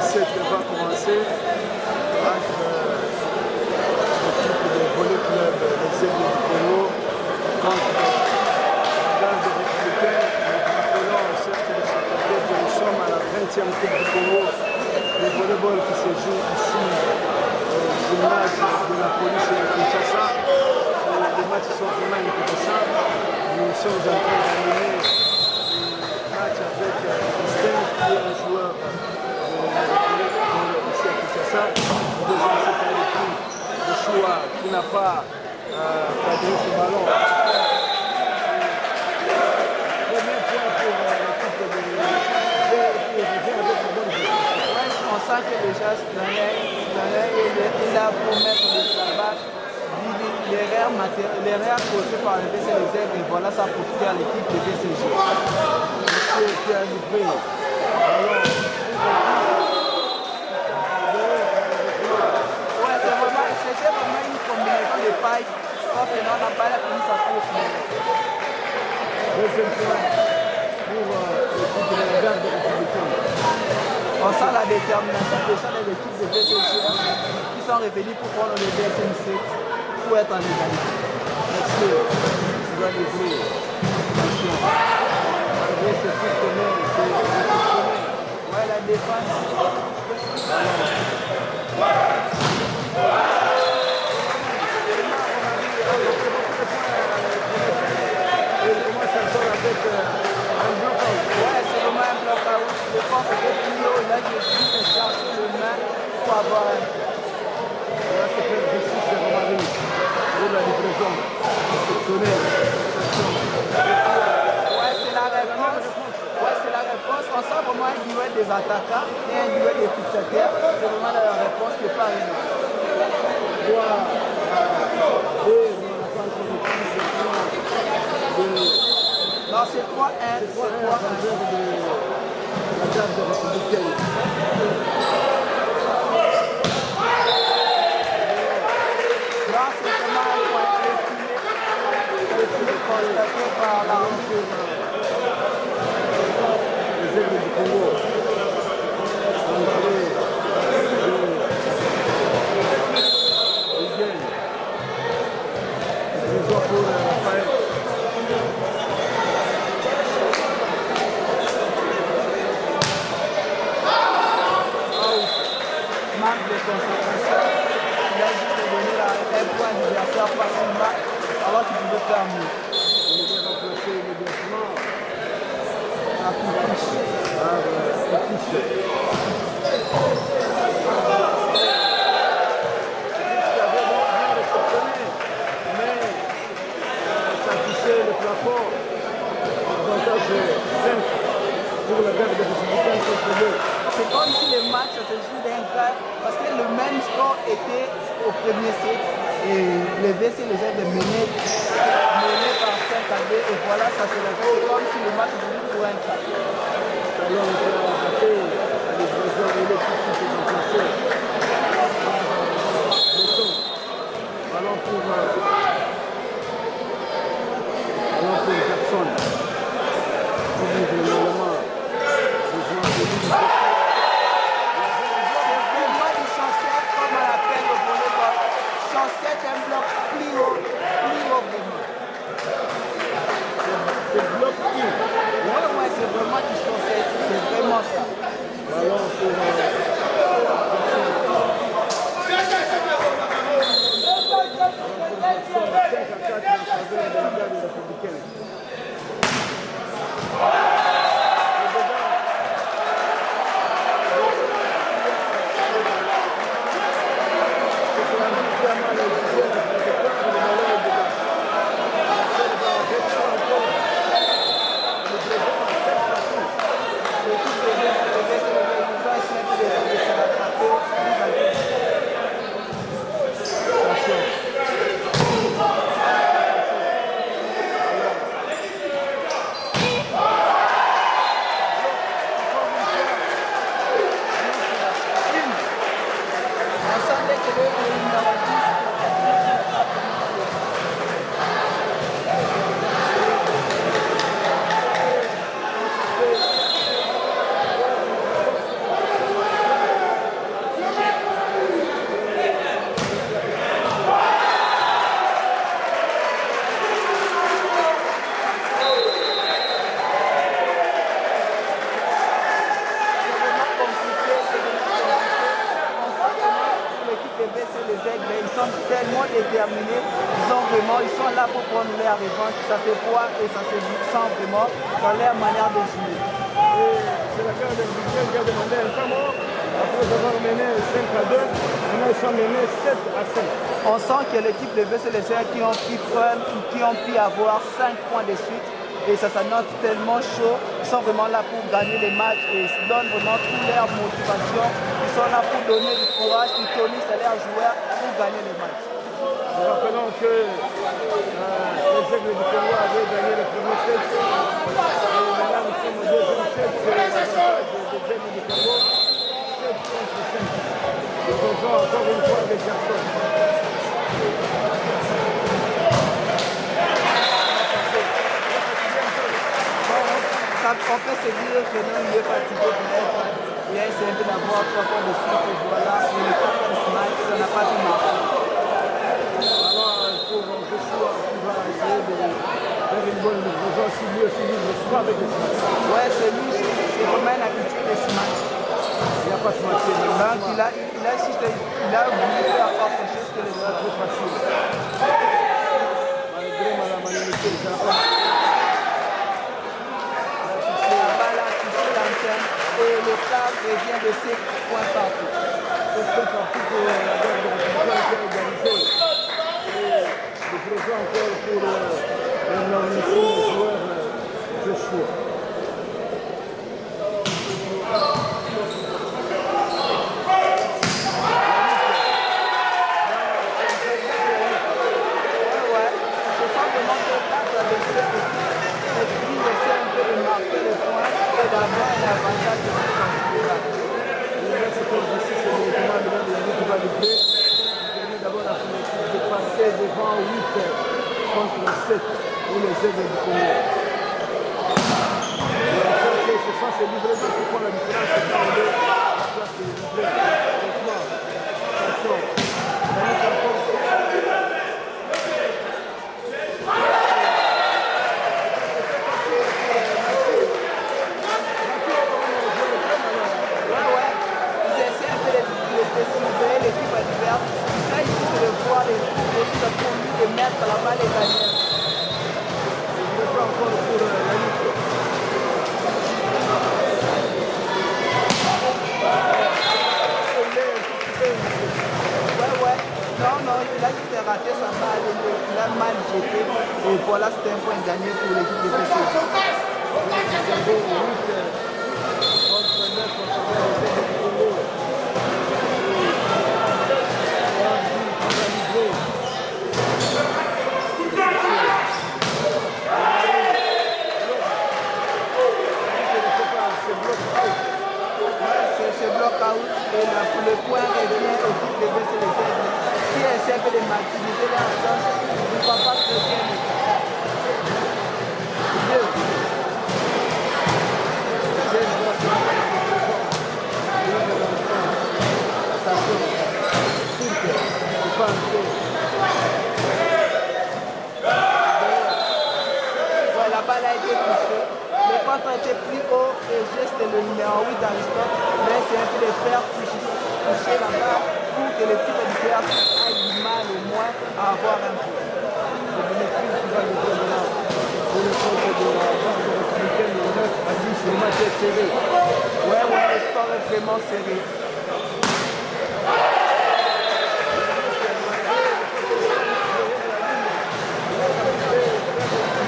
17 va commencer entre l'équipe de volley club les Aigles du Congo contre la garde républicaine. Nous rappelons au cercle de sécurité que nous sommes à la 20e Coupe du Congo de volleyball qui se joue ici au gymnase de la police de Kinshasa. Les matchs sont vraiment intéressants. Nous sommes en train d'amener le match avec Christin qui est un joueur ici à Kinshasa. Deuxième c'est un équipe de Choua qui n'a pas cadré ce ballon. Premier point pour l'équipe de on sent que déjà il a pour mettre le travail. L'erreur causée par le VCLZ et voilà ça profite à l'équipe de VCG. Monsieur qui a livré. Ouais, c'était vraiment une combinaison de paille. Sauf que non, on n'a pas fini sa course. Deuxième point pour l'équipe de la garde républicaine. On sent la détermination déjà des équipes de VCG qui sont revenues pour prendre le DSM6 pour être en égalité. Merci. Tu vas livrer. Attention. Malgré ce coup de main, c'est exceptionnel. Ouais, la défense. Il commence encore avec un bloc-out. Ouais, c'est vraiment un bloc-out. Je pense que c'est plus haut. Là, je suis de chercher le main pour avoir un. Là, c'est faire justice de Romari pour la livraison. Exceptionnel. Ouais, c'est la réponse. Ouais, c'est la réponse. On sent vraiment un duel des attaquants et un duel des fixateurs. C'est vraiment la réponse qui n'est pas arrivée. Non, c'est 3-1. C'est 3-1 en faveur de la garde républicaine. Là, c'est vraiment un point reculé constaté par l'armée. Les Aigles du Congo. Entrée de Miguel. Trésor pour Raphaël. Manque de concentration. Il a juste donné un point adversaire facilement alors qu'il pouvait faire mieux. Il est remplacé immédiatement La Pipiche. par Pipiche. Qui avait bien réceptionné, mais ça touchait le plafond. Avantage 5 pour la garde républicaine contre 2. C'est comme si le match se joue d'un quart parce que le même score était au premier set et les VC les a menés par 5 à 2 et voilà ça se retrouve comme si le match se joue pour un quart. Alors on peut rater la livraison électrique qui est remplacée par Béton. Ballon pour Jackson. Qui livre l'élément. Besoin de lui. Comme on appelle le volleyball, chancette un bloc plus haut vraiment. C'est bloc qui. Ouais, c'est vraiment du chancette, c'est vraiment ça. Ballon pour terminé. Ils sont là pour prendre leur revanche. Ça se voit et ça se sent vraiment dans leur manière de jouer. C'est la garde d'arbitrage qui a demandé un temps mort. Après avoir mené 5-2, maintenant ils sont menés 7-5. On sent que l'équipe de VCLC qui ont pu avoir 5 points de suite et ça s'annonce tellement chaud. Ils sont vraiment là pour gagner les matchs et ils donnent vraiment toute leur motivation. Ils sont là pour donner du courage, du tonus à leurs joueurs pour gagner les matchs. Nous rappelons que les Aigles du Congo avaient gagné le premier set. Et maintenant nous sommes au deuxième set. C'est l'avantage des Aigles du Congo. 7 contre 5. Ils ont encore une fois des cartons. On peut se dire que non, il est fatigué, il a essayé d'avoir 3 points de suite et voilà, il est pas dans ce match, ça n'a pas pu marcher. Alors, pour Joshua qui va essayer de faire une bonne livraison, si lui aussi il ne pas avec le match. Ouais, c'est lui, c'est vraiment une habitude de ce match. Il n'y a pas de match. Donc, il a voulu faire autre chose que les autres. Trop facile. Malgré la magnanimité, ça n'a pas. Et le quart revient de 7 points partout. 7 points partout pour la garde de républicaine qui a égalisé. Et le présent encore pour l'énormissime joueur Joshua. Devant 8 contre 7 pour les Aigles du Congo. Et ce sont ces livraisons qui font la différence. C'est quand on est à la place de livrer. Franchement, attention. Ils essaient un peu de surveiller l'équipe adverse. Ils essaient de voir les pour lui de mettre la balle et gagner. Je ne pas encore pour la lutte. Ouais. Non, il a juste raté sa balle, il a mal jeté. Et voilà, c'était un point gagné pour l'équipe de PC. C'est bloc out et le point revient au type de VCLC qui essaie de maximiser leur chance pour ne pas créer le la balle a été touchée. Le contre était plus haut et geste le numéro 8 d'Aristote, mais c'est un peu de faire toucher la balle pour que l'équipe adverse ait du mal au moins à avoir un point. Le bénéfice qui va le là pour le compte de la garde républicaine, le 9 à 10, le match est serré. Ouais, le score est vraiment serré.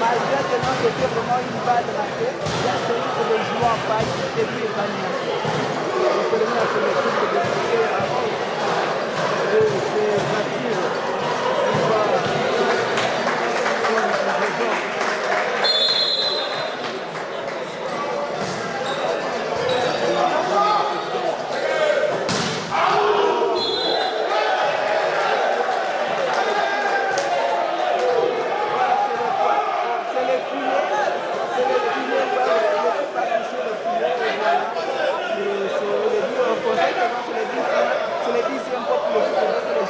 Malgré que non, c'était vraiment une balle ratée, il a essayé de le jouer en balle et puis il va le lancer. Le premier a fait le truc de décider avant. Et c'est Zakir qui va prendre la raison. C'est le 10e pour le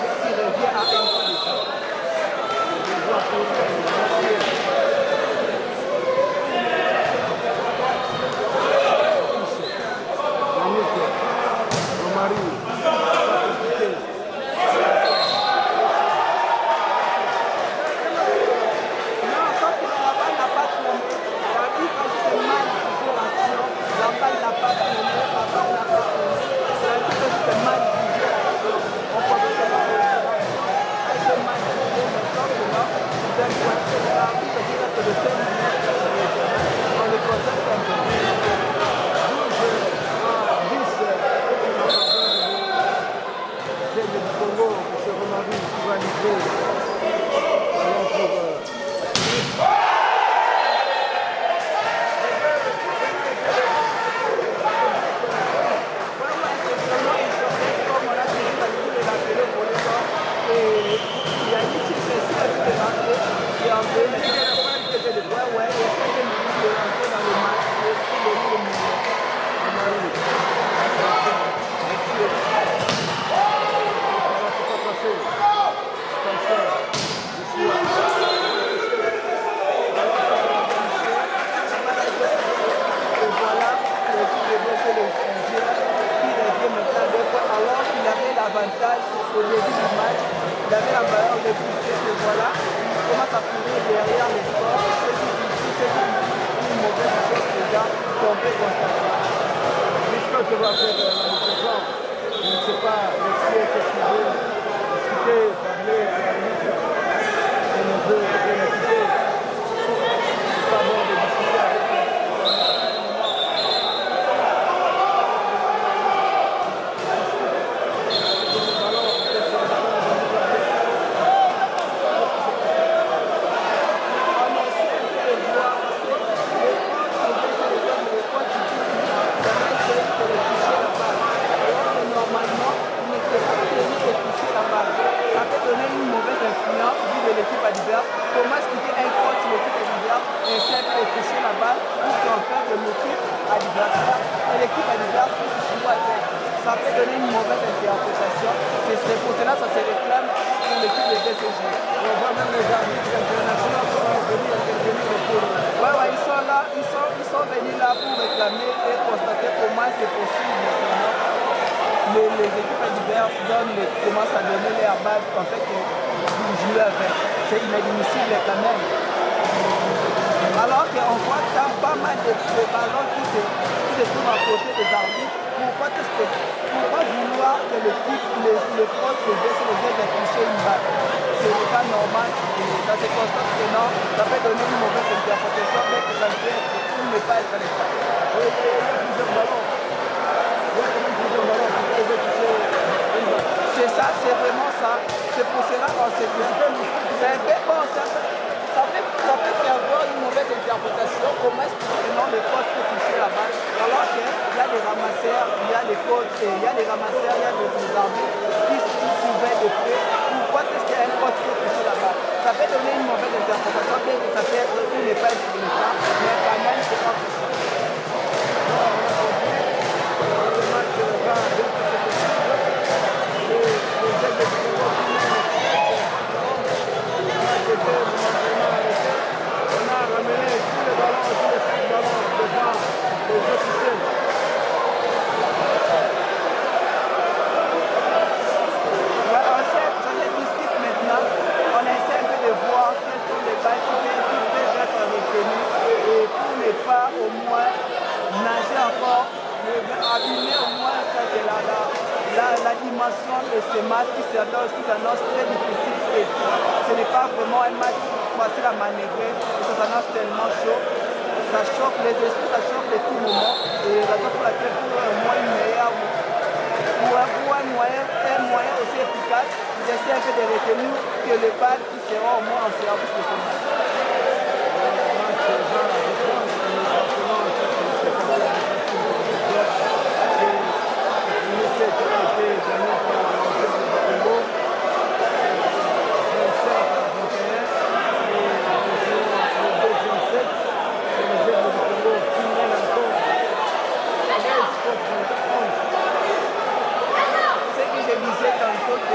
au début du match, il avait la balle au début du match, et voilà, il commence à courir derrière le sport, c'est une mauvaise chose déjà qu'on peut constater. J'espère que va faire l'année prochaine. Je ne sais pas, merci, qu'est-ce qu'il veut discuter, parler à la limite. On ne veut rien écouter. C'est pas bon de discuter avec eux. L'équipe adverse, comment expliquer un coach de l'équipe adverse essaie de toucher la balle pour qu'en fait l'équipe adversaire et l'équipe adverse puisse jouer avec. Ça peut donner une mauvaise interprétation. C'est pour cela que ça se réclame pour l'équipe de BCG. On voit même les arbitres internationaux qui vont venir intervenir pour... Ouais, ils sont là, ils sont venus là pour réclamer et constater comment c'est possible maintenant. Les équipes adverses commencent à donner leur base en fait pour jouer avec. C'est inadmissible quand même. Alors qu'on voit pas mal de ballons qui se trouvent à côté des arbitres. Pourquoi vouloir que l'équipe, le poste de BCG de toucher une balle? Ce n'est pas normal. Et ça se constate que non, ça peut donner une mauvaise interprétation, mais que ça ne peut ou ne pas être le cas. Oui, il y a plusieurs ballons. Il y a quand même plusieurs ballons qui peuvent toucher une balle. C'est ça, c'est vraiment ça. C'est pour cela qu'on s'est dit. C'est un peu bon, ça peut faire voir une mauvaise interprétation. Comment est-ce que non, le coach peut toucher la balle? Alors qu'il y a des ramasseurs, il y a des coachs, il y a des ramasseurs, il y a des arbitres qui surveillent de près. Pourquoi est-ce qu'un coach peut toucher la balle? Ça peut donner une mauvaise interprétation, bien que ça peut être ou ne pas être le cas, mais quand même, c'est pas possible. Le match va bien se on a ramené tous les ballons, tous les 5 ballons devant les officiels. Ça se discute maintenant. On essaie un peu de voir quels sont les bails qui peuvent être retenus et pour ne pas au moins nager encore, abîmer au moins la dimension de ce match qui s'annonce très difficile et ce n'est pas vraiment un match facile à manœuvrer, ça s'annonce tellement chaud, ça choque les esprits, ça choque de tout moment et la raison pour laquelle pour un moyen meilleur, pour un moyen aussi efficace, j'essaie un peu de retenir que les balles qui seront au moins en service de ce match.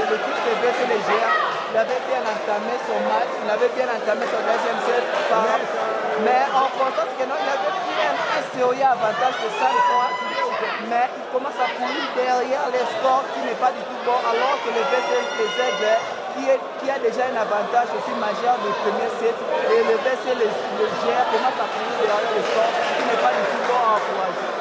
L'équipe de BCG, il avait bien entamé son match, il avait bien entamé son deuxième set, mais on constate que non, il avait pris un sérieux avantage de 5 points, mais il commence à courir derrière les scores qui n'est pas du tout bon, alors que le BCG qui a déjà un avantage aussi majeur du premier set, et le BCG commence à courir derrière les scores qui n'est pas du tout bon à encourager.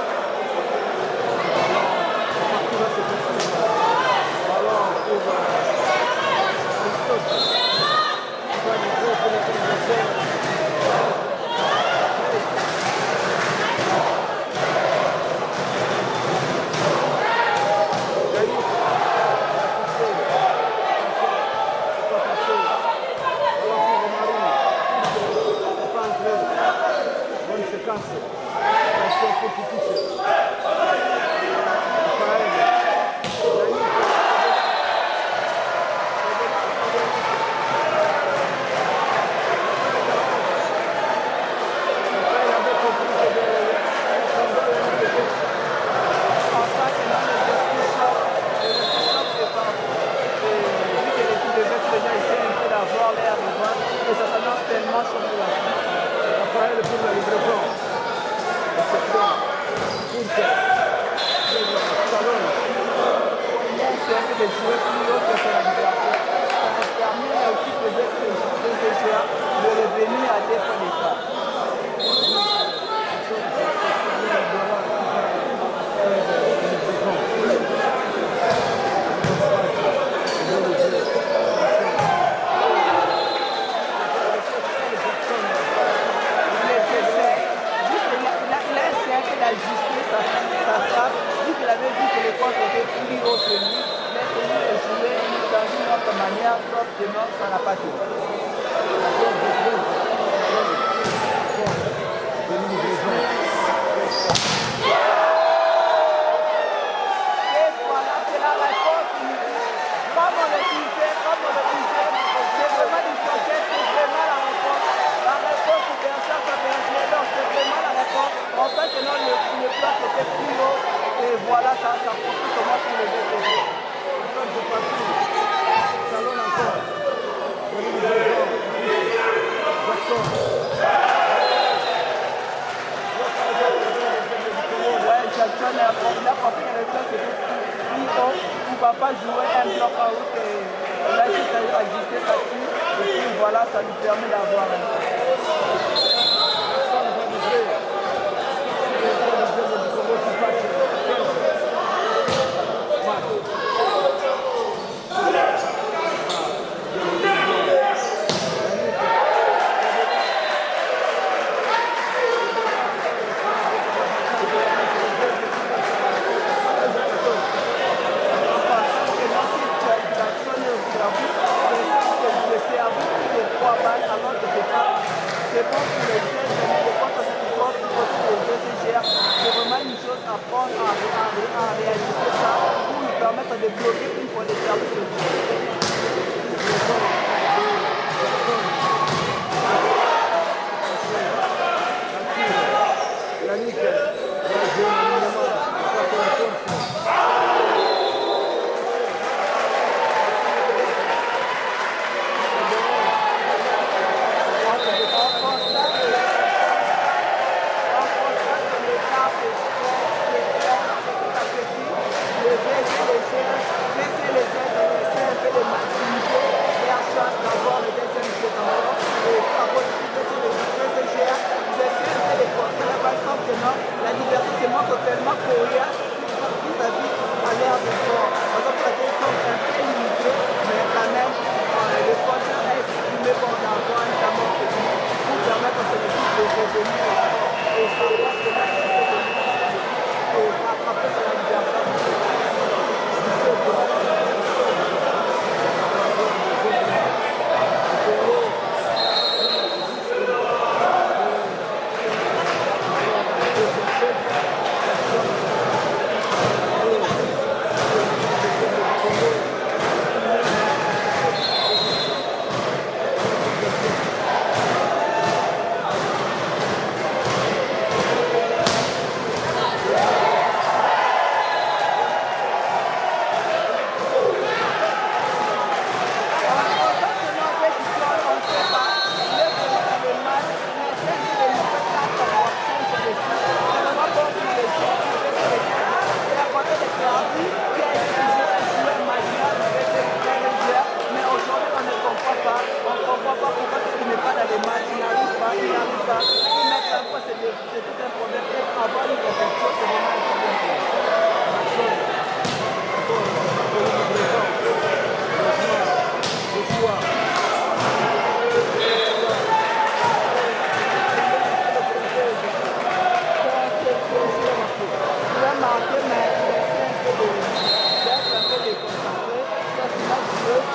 première sorte de mort, ça n'a pas été. Et voilà, ça profite comment pour les deux. Ouais, Jackson a compris que le bloc était plus haut, où papa jouait un bloc en haut et là il s'est ajusté là-dessus et puis voilà, ça lui permet d'avoir un c'est bon pour les jeunes, mais les postes de support du côté des DCGR, c'est vraiment une chose à prendre, à réaliser ça pour nous permettre de bloquer une fois les services de la liberté c'est moi totalement coriace vis-à-vis à l'ère de sport. Par exemple, la question est un peu limitée, mais quand même, le sponsor est exprimé par d'envoi, notamment pour permettre à ces équipes de revenir au sport et savoir que là, et rattraper sur la liberté.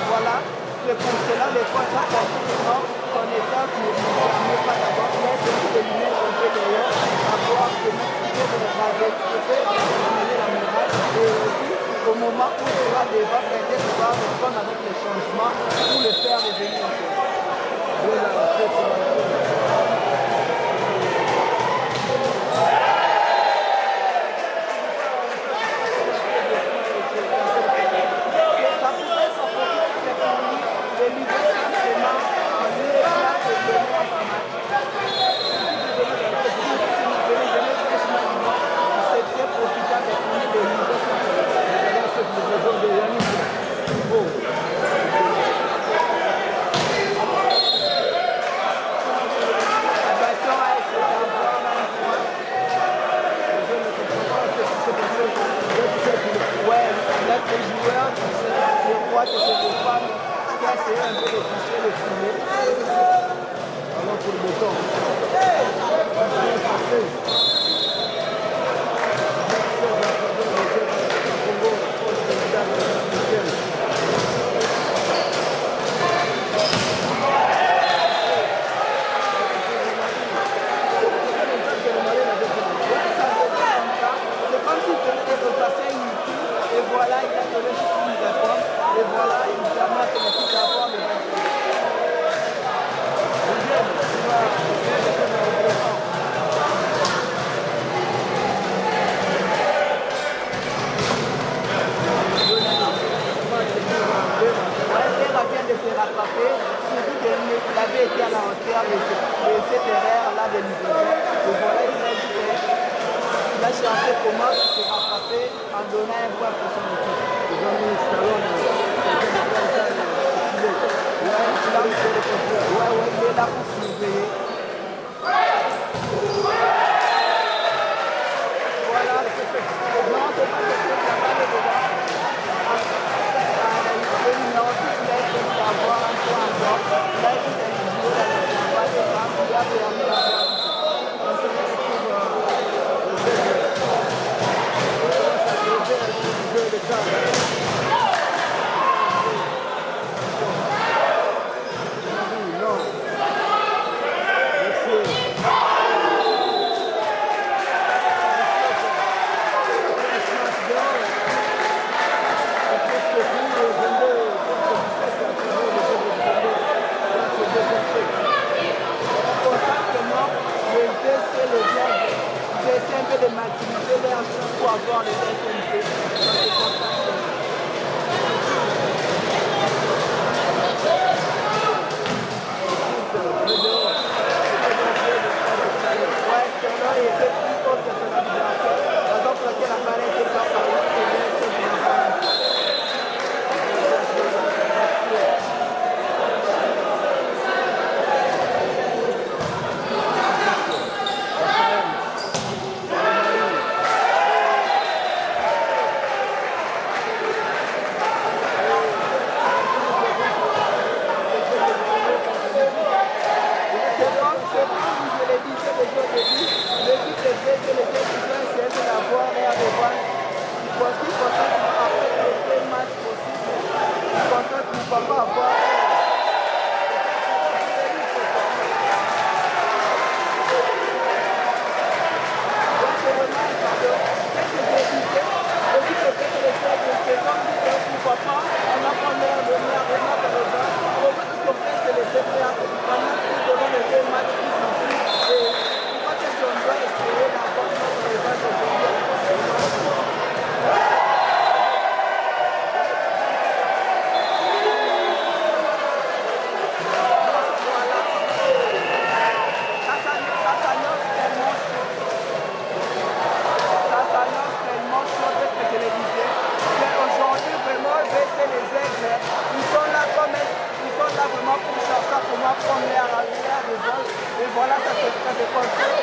Voilà, c'est pour cela les fois ça forcément son état ne pas d'abord mettre des lunettes un peu dehors, avoir de m'expliquer de mener la morale et aussi au moment où tu vas devoir aider, tu vas répondre avec les changements pour le faire revenir. pensez comment il sera frappé en donnant un point pour son équipe? Giovanni Scaloni, Ouais, il est là pour surveiller. Voilà, non, c'est pas quelque chose, la balle est dedans. Le numéro 6, il a essayé d'avoir un point encore. Il a essayé de jouer avec la balle et il a permis la balle. on se retrouve le jeu de cadre. Non. Merci. Constantment, le DC, le Z, j'essaie un peu de maximiser leur chance pour avoir les SNC. Ouais, Taylor était plus haut que son adversaire, raison pour laquelle la balle était pas par là, et bien, c'est bien. C'est comme je l'ai dit, c'est le jeu de vie. L'équipe de jeu, c'est le jeu qui doit essayer d'avoir l'air de voir. Il faut qu'il constate après les deux matchs possibles. Il constate qu'il ne peut pas avoir. Donc c'est vraiment un cadeau. Qu'est-ce que j'ai dit? L'équipe de jeu, c'est le jeu de saison. Pourquoi pas? On apprend l'air de l'air de notre raison. Pour que tu comprennes, c'est le jeu de l'air. Pendant que nous devons les deux matchs qui sont pris. Et pourquoi est-ce qu'on doit essayer d'avoir notre raison de gagner? Prendre l'air de vol et voilà ça se construit